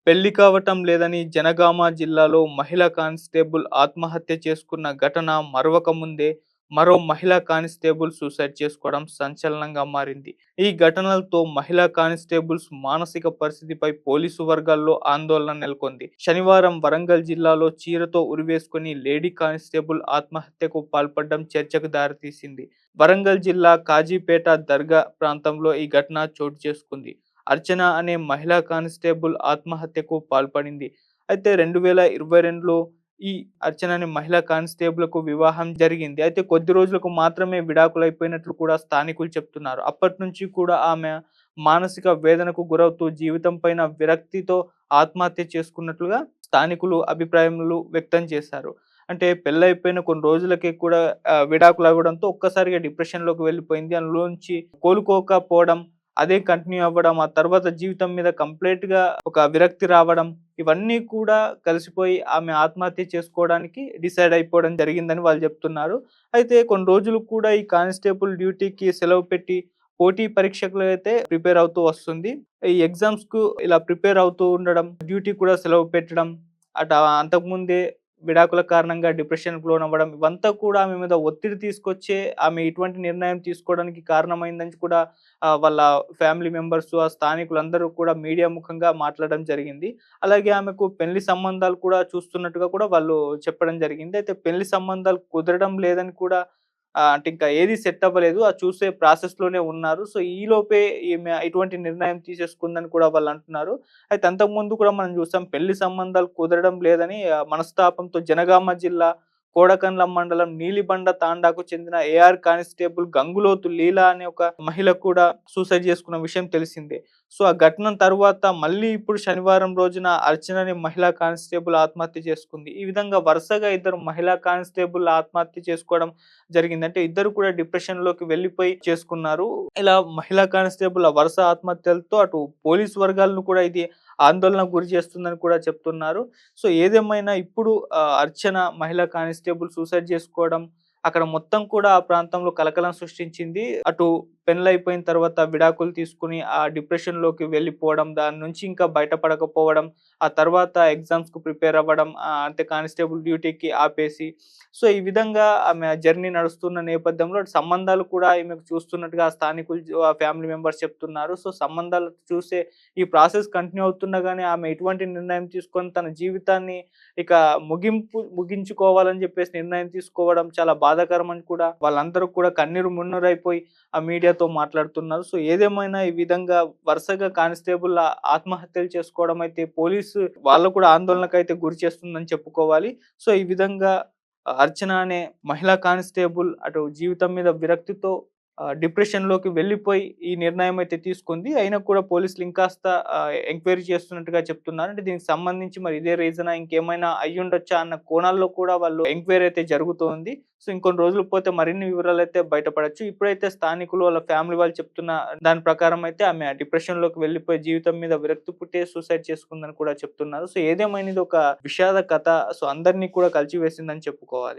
పెళ్లి కావటం లేదని జనగామ జిల్లాలో మహిళా కానిస్టేబుల్ ఆత్మహత్య చేసుకున్న ఘటన మరవక ముందే మరో మహిళా కానిస్టేబుల్ సూసైడ్ చేసుకోవడం సంచలనంగా మారింది. ఈ ఘటనలతో మహిళా కానిస్టేబుల్స్ మానసిక పరిస్థితిపై పోలీసు వర్గాల్లో ఆందోళన నెలకొంది. శనివారం వరంగల్ జిల్లాలో చీరతో ఉరివేసుకుని లేడీ కానిస్టేబుల్ ఆత్మహత్యకు పాల్పడడం చర్చకు దారితీసింది. వరంగల్ జిల్లా కాజీపేట దర్గా ప్రాంతంలో ఈ ఘటన చోటు చేసుకుంది. అర్చన అనే మహిళా కానిస్టేబుల్ ఆత్మహత్యకు పాల్పడింది. అయితే 2022లో ఈ అర్చన అనే మహిళా కానిస్టేబుల్‌కు వివాహం జరిగింది. అయితే కొద్ది రోజులకు మాత్రమే విడాకులైపోయినట్లు కూడా స్థానికులు చెప్తున్నారు. అప్పటినుంచి కూడా ఆమె మానసిక వేదనకు గురవుతూ జీవితం పైన విరక్తితో ఆత్మహత్య చేసుకున్నట్లుగా స్థానికులు అభిప్రాయములు వ్యక్తం చేశారు. అంటే పెళ్లయిపోయిన కొన్ని రోజులకే కూడా విడాకులవ్వడంతో ఒక్కసారిగా డిప్రెషన్‌లోకి వెళ్ళిపోయింది. అందులోంచి కోలుకోకపోవడం, అదే కంటిన్యూ అవ్వడం, ఆ తర్వాత జీవితం మీద కంప్లీట్‌గా ఒక విరక్తి రావడం, ఇవన్నీ కూడా కలిసిపోయి ఆమె ఆత్మహత్య చేసుకోవడానికి డిసైడ్ అయిపోవడం జరిగిందని వాళ్ళు జెప్తున్నారు. అయితే కొన్ని రోజులు కూడా ఈ కానిస్టేబుల్ డ్యూటీకి సెలవు పెట్టి పోటీ పరీక్షకులైతే ప్రిపేర్ అవుతూ వస్తుంది. ఈ ఎగ్జామ్స్‌కు ఇలా ప్రిపేర్ అవుతూ ఉండడం, డ్యూటీ కూడా సెలవు పెట్టడం, అంతకుముందే విడాకుల కారణంగా డిప్రెషన్‌కి లోనవ్వడం, ఇవంతా కూడా ఆమె మీద ఒత్తిడి తీసుకొచ్చే ఆమె ఇటువంటి నిర్ణయం తీసుకోవడానికి కారణమైందని కూడా వాళ్ళ ఫ్యామిలీ మెంబర్స్, ఆ స్థానికులందరూ కూడా మీడియా ముఖంగా మాట్లాడడం జరిగింది. అలాగే ఆమెకు పెళ్లి సంబంధాలు కూడా చూస్తున్నట్టుగా కూడా వాళ్ళు చెప్పడం జరిగింది. అయితే పెళ్లి సంబంధాలు కుదరడం లేదని కూడా అంటే ఇంకా ఏది సెట్ అవ్వలేదు. అది చూసే ప్రాసెస్‌లోనే ఉన్నారు. సో, ఈలోపే ఈమె ఇటువంటి నిర్ణయం తీసేసుకుందని కూడా వాళ్ళంటున్నారు. అయితే అంతకుముందు కూడా మనం చూసాం పెళ్లి సంబంధాలు కుదరడం లేదని మనస్తాపంతో జనగామ జిల్లా కోడకండ్ల మండలం నీలిబండ తాండాకు చెందిన ఏఆర్ కానిస్టేబుల్ గంగులోతు లీల అనే ఒక మహిళ కూడా సూసైడ్ చేసుకున్న విషయం తెలిసిందే. సో, ఆ ఘటన తరువాత మళ్ళీ ఇప్పుడు శనివారం రోజున అర్చన అనే మహిళా కానిస్టేబుల్ ఆత్మహత్య చేసుకుంది. ఈ విధంగా వరుసగా ఇద్దరు మహిళా కానిస్టేబుల్ ఆత్మహత్య చేసుకోవడం జరిగింది. అంటే ఇద్దరు కూడా డిప్రెషన్‌లోకి వెళ్ళిపోయి చేసుకున్నారు. ఇలా మహిళా కానిస్టేబుల్ వరుస ఆత్మహత్యలతో అటు పోలీస్ వర్గాలను కూడా ఇది ఆందోళనకు గురి చేస్తుందని కూడా చెప్తున్నారు. సో, ఏదేమైనా ఇప్పుడు అర్చన మహిళా కానిస్టేబుల్ సూసైడ్ చేసుకోవడం అక్కడ మొత్తం కూడా ఆ ప్రాంతంలో కలకలం సృష్టించింది. అటు పెళ్లయిపోయిన తర్వాత విడాకులు తీసుకొని ఆ డిప్రెషన్‌లోకి వెళ్ళిపోవడం, దాని నుంచి ఇంకా బయటపడకపోవడం, ఆ తర్వాత ఎగ్జామ్స్‌కు ప్రిపేర్ అవ్వడం, అంటే కానిస్టేబుల్ డ్యూటీకి ఆపేసి, సో, ఈ విధంగా ఆమె జర్నీ నడుస్తున్న నేపథ్యంలో అటు సంబంధాలు కూడా ఈమెకు చూస్తున్నట్టుగా స్థానికులు ఫ్యామిలీ మెంబర్స్ చెప్తున్నారు. సో, సంబంధాలు చూసే ఈ ప్రాసెస్ కంటిన్యూ అవుతుండగానే ఆమె ఇటువంటి నిర్ణయం తీసుకొని తన జీవితాన్ని ఇక ముగించుకోవాలని చెప్పేసి నిర్ణయం తీసుకోవడం చాలా బాధాకరం అని కూడా వాళ్ళందరూ కూడా కన్నీరు మున్నీరైపోయి ఆ మీడియాతో మాట్లాడుతున్నారు. సో, ఏదేమైనా ఈ విధంగా వరుసగా కానిస్టేబుల్ ఆత్మహత్యలు చేసుకోవడం అయితే పోలీసు వాళ్ళు కూడా ఆందోళనకైతే గురి చేస్తుందని చెప్పుకోవాలి. సో, ఈ విధంగా అర్చన అనే మహిళా కానిస్టేబుల్ అటు జీవితం మీద విరక్తితో డిప్రెషన్‌లోకి వెళ్ళిపోయి ఈ నిర్ణయం అయితే తీసుకుంది. అయినా కూడా పోలీసులు ఇంకాస్త ఎంక్వైరీ చేస్తున్నట్టుగా చెప్తున్నారు. అంటే దీనికి సంబంధించి మరి ఇదే రీజనా ఇంకేమైనా అయ్యుండొచ్చా అన్న కోణాల్లో కూడా వాళ్ళు ఎంక్వైరీ అయితే జరుగుతోంది. సో, ఇంకొన్ని రోజులు పోతే మరిన్ని వివరాలైతే బయటపడొచ్చు. ఇప్పుడైతే స్థానికులు వాళ్ళ ఫ్యామిలీ వాళ్ళు చెప్తున్న దాని ప్రకారం అయితే ఆమె డిప్రెషన్‌లోకి వెళ్ళిపోయి జీవితం మీద విరక్తి పుట్టే సూసైడ్ చేసుకుందని కూడా చెప్తున్నారు. సో, ఏదేమైనా ఇదొక విషాద కథ. సో, అందరిని కూడా కలిచివేసిందని చెప్పుకోవాలి.